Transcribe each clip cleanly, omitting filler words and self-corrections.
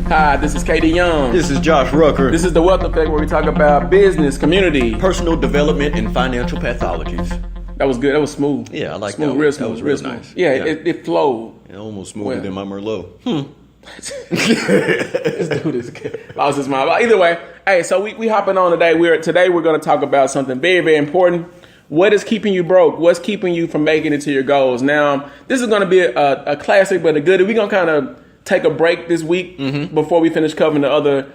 Hi, this is Katie Young. This is Josh Rucker. This is the Wealth Effect, where we talk about business, community, personal development, and financial pathologies. That was good. That was smooth. Yeah, I like smooth, that. Real smooth. That was real real smooth. nice. Yeah, it flowed. Almost smoother than my Merlot. This dude is good. Lost his mind. But either way, hey, so we hopping on today. Today we're going to talk about something very, very important. What is keeping you broke? What's keeping you from making it to your goals? Now, this is going to be a classic, but a goodie. We're going to kind of take a break this week before we finish covering the other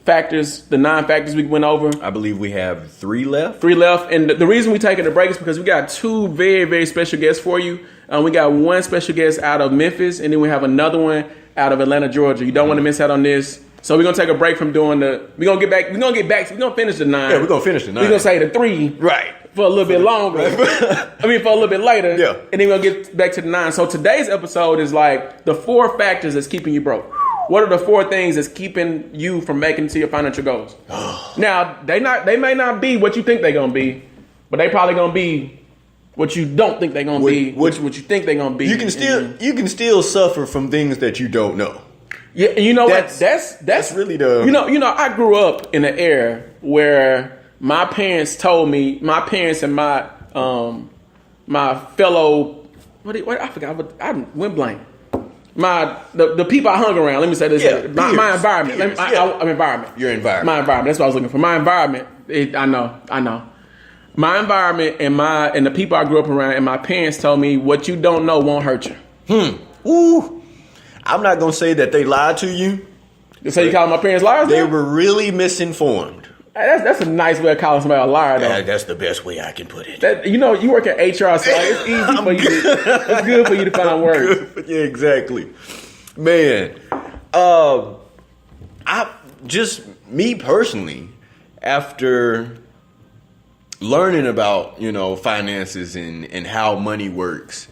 factors, the 9 factors we went over. I believe we have 3 left. 3 left. And the reason we're taking a break is because we got 2 very, very special guests for you. We got 1 special guest out of Memphis, and then we have another one out of Atlanta, Georgia. You don't want to miss out on this. So we're going to take a break from doing we're going to finish the 9. Yeah, we're going to finish the 9. We're going to say the 3. Right. For a little bit longer. For a little bit later. Yeah. And then we'll get back to the 9. So today's episode is like the 4 factors that's keeping you broke. What are the 4 things that's keeping you from making it to your financial goals? Now, they may not be what you think they're going to be, but they probably going to be what you don't think they're going to be, what you think they're going to be. You can still suffer from things that you don't know. Yeah, and you know what? That's really the... You know, I grew up in an era where my parents told me, my parents and my my fellow, I forgot, I went blank. The people I hung around, let me say this, my environment. Environment. Your environment. My environment, that's what I was looking for. My environment, I know. My environment and the people I grew up around and my parents told me, what you don't know won't hurt you. Ooh. I'm not going to say that they lied to you. So you calling my parents liars? They were really misinformed. That's a nice way of calling somebody a liar, though. That's the best way I can put it. You work at HR, so it's easy for you. It's good for you to find words. Yeah, exactly. Man, me personally, after learning about, finances and how money works,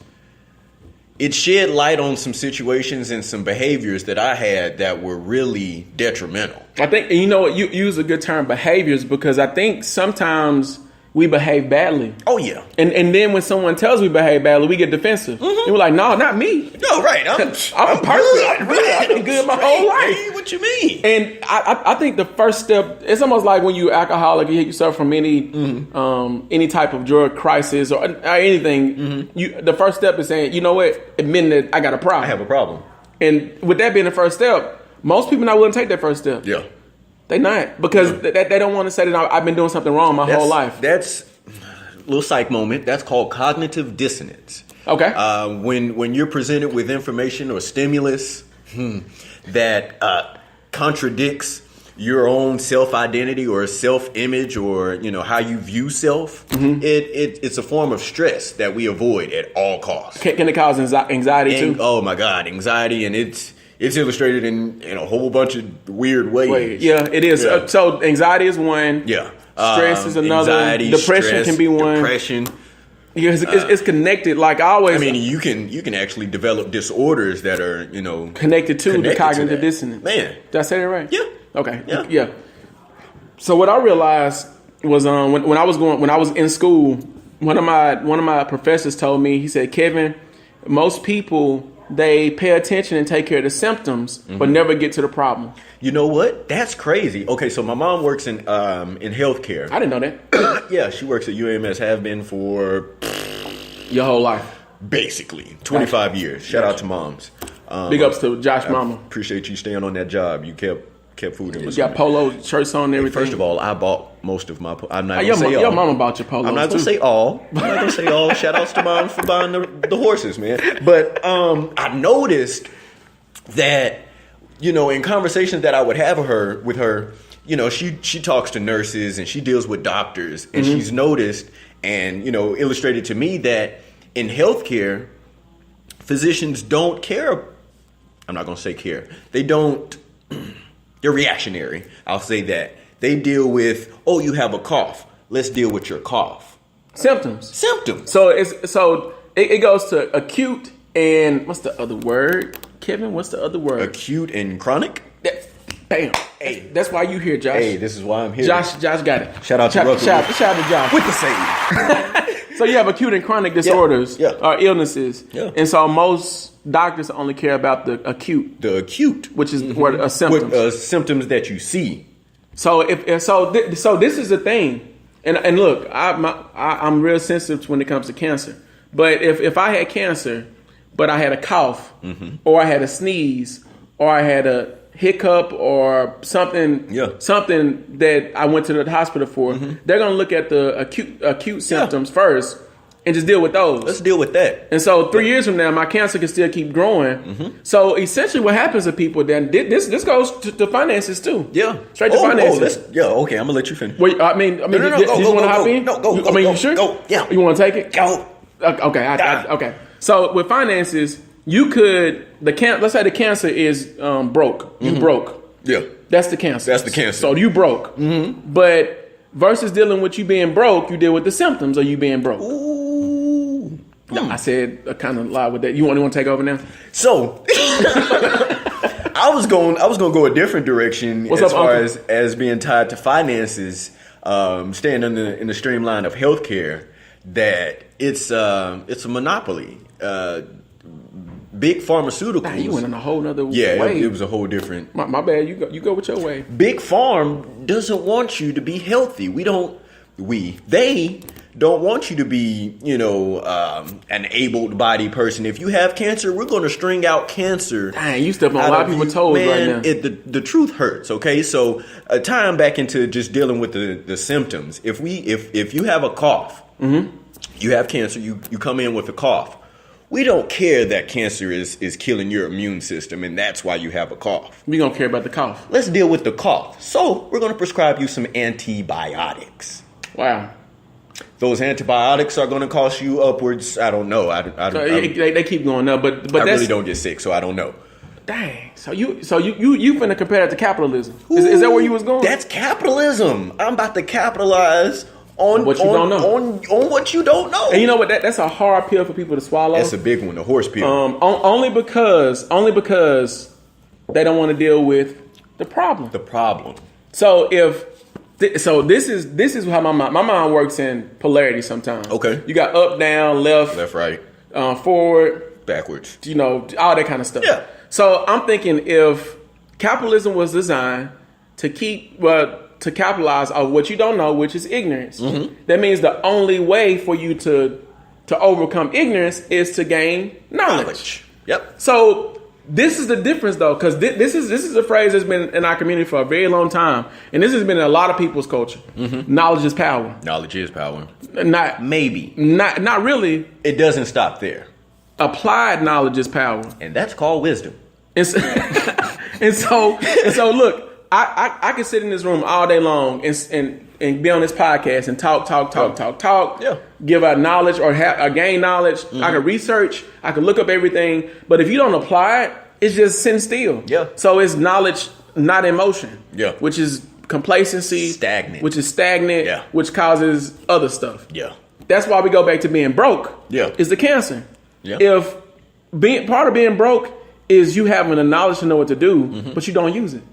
it shed light on some situations and some behaviors that I had that were really detrimental. I think, you use a good term, behaviors, because I think sometimes we behave badly. Oh, yeah. And then when someone tells we behave badly, we get defensive. And we're like, no, not me. No, right. I'm perfect. I've been good my whole life. Hey, what you mean? And I think the first step, it's almost like when you're alcoholic, you suffer from any type of drug crisis or anything. The first step is saying, you know what, admitting that I got a problem. I have a problem. And with that being the first step, most people not willing to take that first step. Yeah. They not, because they don't want to say that I've been doing something wrong my whole life. That's a little psych moment. That's called cognitive dissonance. Okay. When you're presented with information or stimulus that contradicts your own self-identity or self-image or how you view self, it's a form of stress that we avoid at all costs. Can it cause anxiety too? Oh my God, anxiety, and it's illustrated in a whole bunch of weird ways. Yeah, it is. Yeah. So anxiety is one. Yeah. Stress is another. Anxiety, depression stress, can be one. Depression. Yeah, it's connected. Like I always. I mean, you can actually develop disorders that are connected to the cognitive dissonance. Man, did I say that right? Yeah. Okay. Yeah. So what I realized was when I was in school, one of my professors told me, he said, Kevin, most people, they pay attention and take care of the symptoms, but never get to the problem. You know what? That's crazy. Okay, so my mom works in healthcare. I didn't know that. Yeah, she works at UAMS, have been for your whole life. Basically, 25 years. Shout out to moms. Big ups to Josh mama. Appreciate you staying on that job. You kept food in my You got polo shirts on and everything. First of all, I bought most of my. I'm not gonna say all. Your mama bought your polos. I'm not gonna say all. Shout outs to moms for buying the horses, man. But I noticed that in conversations that I would have with her, she talks to nurses and she deals with doctors, and she's noticed and illustrated to me that in healthcare, physicians don't care. I'm not gonna say care. They don't. They're reactionary. I'll say that. They deal with, you have a cough. Let's deal with your cough. Symptoms. So it goes to acute and what's the other word? Kevin, what's the other word? Acute and chronic? Bam. Hey, that's why you here, Josh. Hey, this is why I'm here. Josh got it. Shout out to Rucker. Shout out to Josh. With the save. So you have acute and chronic disorders or illnesses. Yeah. And so most doctors only care about the acute. The acute. Which is what symptoms. Symptoms that you see. So so this is the thing. And look, I'm real sensitive when it comes to cancer. But if I had cancer, but I had a cough, or I had a sneeze, or I had a hiccup, or something that I went to the hospital for, they're gonna look at the acute symptoms first and just deal with those. Let's deal with that. And so 3 years from now, my cancer can still keep growing. So essentially, what happens to people then? This goes to finances too. Yeah, straight to finances. Okay, I'm gonna let you finish. Well, I mean, no, you want to hop in? No, go. I mean, go, you sure? Go. Yeah. You want to take it? Go. Okay. Okay. So with finances, you could let's say the cancer is broke. You broke. Yeah. That's the cancer. That's the cancer. So you broke. But versus dealing with you being broke, you deal with the symptoms of you being broke. Ooh. No, I said I kind of lied with that. You want to take over now? So I was going to go a different direction as far as being tied to finances, staying in the streamline of healthcare. That it's a monopoly. Big pharmaceuticals. Nah, you went in a whole nother way. Yeah, it was a whole different. My bad. You go with your way. Big Pharm doesn't want you to be healthy. They don't want you to be, an able-bodied person. If you have cancer, we're going to string out cancer. Dang, you step on a lot of people's toes right now. The truth hurts. Okay, so tying back into just dealing with the symptoms. If you have a cough, you have cancer. You come in with a cough. We don't care that cancer is killing your immune system, and that's why you have a cough. We don't care about the cough. Let's deal with the cough. So we're going to prescribe you some antibiotics. Wow. Those antibiotics are going to cost you upwards. I don't know. They keep going up, but I really don't get sick, so I don't know. Dang. So you finna compare that to capitalism? Is that where you was going? That's capitalism. I'm about to capitalize on what you don't know. On what you don't know. And you know what? That's a hard pill for people to swallow. That's a big one, the horse pill. Only because they don't want to deal with the problem. The problem. So this is how my mind works in polarity sometimes. Okay. You got up, down, left, right, forward, backwards. All that kind of stuff. Yeah. So I'm thinking if capitalism was designed to capitalize on what you don't know, which is ignorance. That means the only way for you to overcome ignorance is to gain knowledge. Yep. So this is the difference, though, because this is a phrase that's been in our community for a very long time, and this has been in a lot of people's culture. Knowledge is power. Knowledge is power. Not really. It doesn't stop there. Applied knowledge is power, and that's called wisdom. And so look. I can sit in this room all day long and be on this podcast and talk. Yeah. Give out knowledge or gain knowledge. I can research. I can look up everything. But if you don't apply it, it's just sitting still. Yeah. So it's knowledge, not emotion. Yeah. Which is complacency. Stagnant. Which is stagnant. Yeah. Which causes other stuff. Yeah. That's why we go back to being broke. Yeah. Is the cancer. Yeah. If part of being broke is you having the knowledge to know what to do, but you don't use it.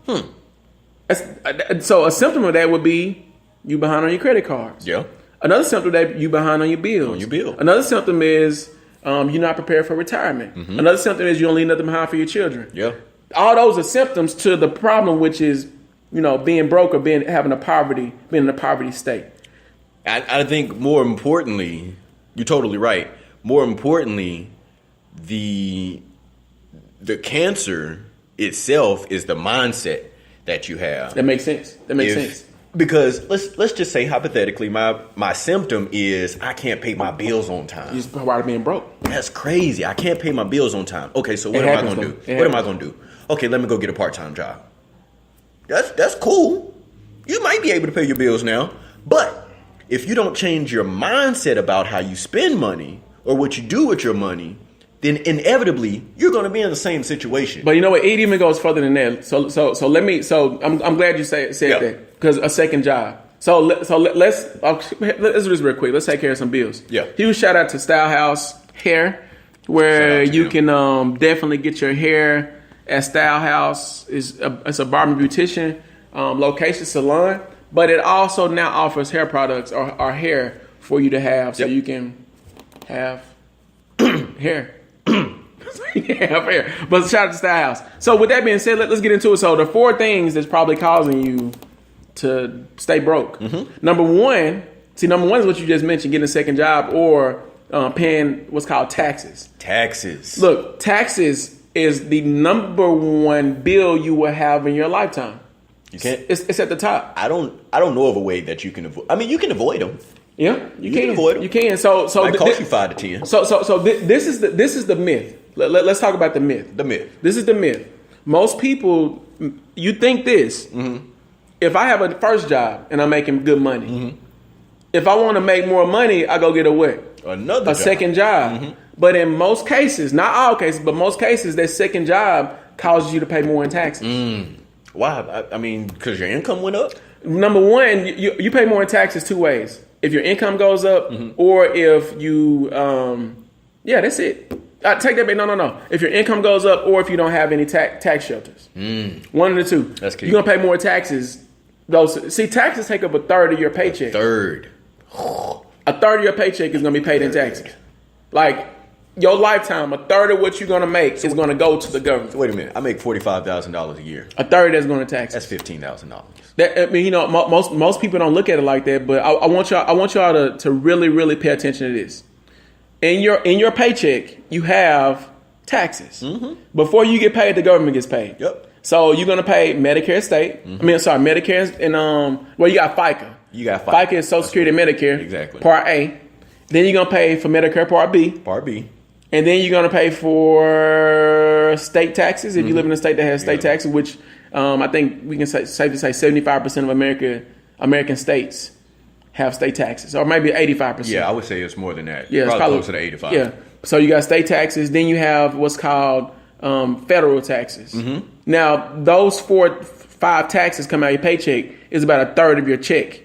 So a symptom of that would be you behind on your credit cards. Yeah. Another symptom that you behind on your bills. Another symptom is you're not prepared for retirement. Another symptom is you don't leave nothing behind for your children. Yeah. All those are symptoms to the problem, which is being broke or being in a poverty state. I think more importantly, you're totally right. More importantly, the cancer itself is the mindset that you have. That makes sense. Because let's just say hypothetically, my symptom is I can't pay my bills on time. You're part of being broke. That's crazy. I can't pay my bills on time. Okay, so what am I gonna do? What am I gonna do? Okay, let me go get a part-time job. That's cool. You might be able to pay your bills now, but if you don't change your mindset about how you spend money or what you do with your money, then inevitably you're going to be in the same situation. But you know what? It even goes further than that. I'm glad you said that, because a second job. So let's do this real quick. Let's take care of some bills. Yeah. Huge shout out to Style House Hair, where you can definitely get your hair at Style House. It's a barber beautician location salon, but it also now offers hair products or hair for you to have, so Yep. you can have hair. Have hair. But shout out to Styles. So with that being said, let's get into it. So the 4 things that's probably causing you to stay broke. Number one is what you just mentioned: getting a second job or paying what's called taxes. Taxes. Look, taxes is the number one bill you will have in your lifetime. You can't. It's at the top. I don't know of a way that you can avoid. I mean, you can avoid them. Yeah, you can avoid them. You can. So It cost you 5 to 10. So this is the myth. Let's talk about the myth. The myth. This is the myth. Most people, you think this. If I have a first job and I'm making good money, if I want to make more money, I go get a what? Another job. Second job. But in most cases, not all cases, but most cases, that second job causes you to pay more in taxes. Why? I mean, because your income went up? Number one, you pay more in taxes 2 ways. If your income goes up, or if you, that's it. Take that back. No. If your income goes up, or if you don't have any tax shelters, one of the two. That's key. You're gonna pay more taxes. See, taxes take up a third of your paycheck. A third of your paycheck is gonna be paid in taxes. Like your lifetime, a third of what you're gonna make is gonna go to the government. So wait a minute. I make $45,000 a year. A third that's going to taxes. That's $15,000. I mean, most people don't look at it like that, but I want y'all to really, really pay attention to this. In your paycheck, you have taxes. Before you get paid, the government gets paid. Yep. So you're gonna pay Medicare state. Medicare and you got FICA. You got FICA. FICA is Social Security and Medicare. Exactly. Part A. Then you're gonna pay for Medicare Part B. Part B. And then you're gonna pay for state taxes if you live in a state that has state taxes, which I think we can safe to say 75% of American states have state taxes, or maybe 85%. Yeah, I would say it's more than that. Yeah, probably it's closer to 85. Yeah. So you got state taxes. Then you have what's called federal taxes. Now, those 4-5 taxes come out of your paycheck is about a third of your check.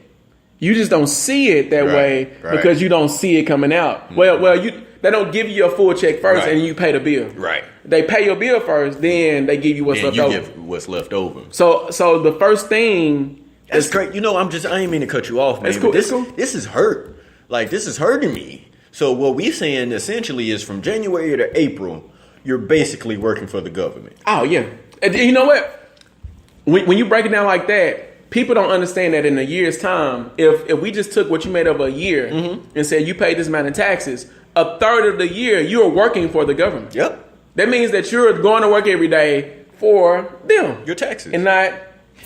You just don't see it that way because you don't see it coming out. They don't give you a full check first and you pay the bill. Right. They pay your bill first, then they give you what's left over. Give what's left over. So the first thing that's great. I ain't mean to cut you off, man. It's cool. This is hurt. Like, this is hurting me. So what we saying essentially is from January to April, you're basically working for the government. Oh yeah. And you know what? When you break it down like that, people don't understand that in a year's time, if we just took what you made over a year and said you paid this amount of taxes, a third of the year you're working for the government. Yep. That means that you're going to work every day for them. Your taxes. And not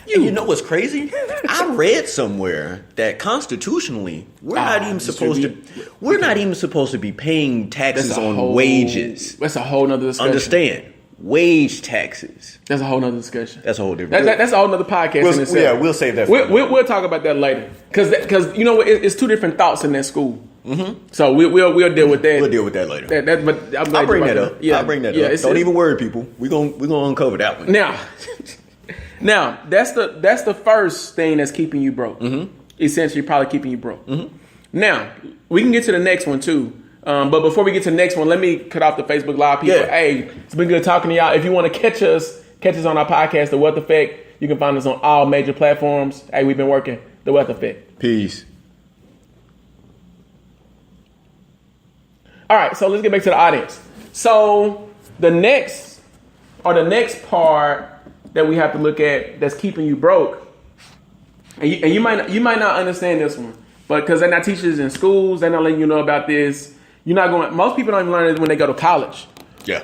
you. And you know what's crazy? I read somewhere that constitutionally we're not even supposed to be paying taxes on wages. That's a whole nother discussion. Understand? Wage taxes. That's a whole nother discussion. That's a whole different. That's a whole nother podcast. We'll save that. We'll talk about that later because you know what? It's 2 different thoughts in that school. So we'll deal with that. We'll deal with that later. But I'll bring that up. Yeah, I'll bring that up. Don't even worry, people. We're gonna uncover that one. Now that's the first thing that's keeping you broke. Essentially, probably keeping you broke. Now we can get to the next one too. But before we get to the next one, let me cut off the Facebook Live people. Yeah. Hey, it's been good talking to y'all. If you want to catch us on our podcast, The Wealth Effect, you can find us on all major platforms. Hey, we've been working. The Wealth Effect. Peace. All right, so let's get back to the audience. So the next part that we have to look at that's keeping you broke, and you might not understand this one, but because they're not teachers in schools, they're not letting you know about this. You're not going. Most people don't even learn it when they go to college. Yeah.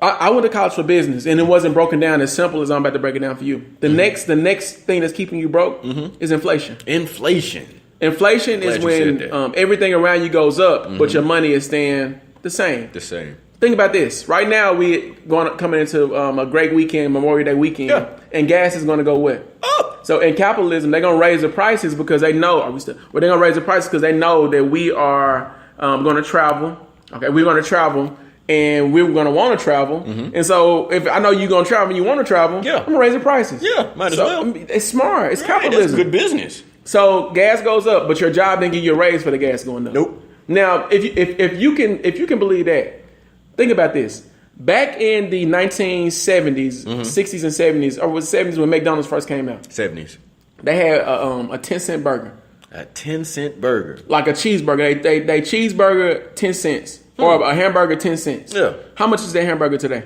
I went to college for business, and it wasn't broken down as simple as I'm about to break it down for you. The next thing that's keeping you broke is inflation. Inflation is when everything around you goes up, but your money is staying the same. Think about this. Right now, we coming into a great weekend, Memorial Day weekend, and gas is going to go what? Up. So in capitalism, they're going to raise the prices because they know. They're going to raise the prices because they know that we are going to travel. Okay, we're going to travel, and we're going to want to travel. And so if I know you're going to travel and you want to travel, I'm going to raise the prices. Yeah, might as well. It's smart. It's capitalism. It's good business. So gas goes up, but your job didn't give you a raise for the gas going up. Nope. Now, if you can believe that, think about this. Back in the 1970s, 60s and 70s, or was 70s when McDonald's first came out? 70s. They had a 10-cent burger. A 10-cent burger. Like a cheeseburger. They cheeseburger 10 cents. Or a hamburger 10 cents. Yeah. How much is that hamburger today?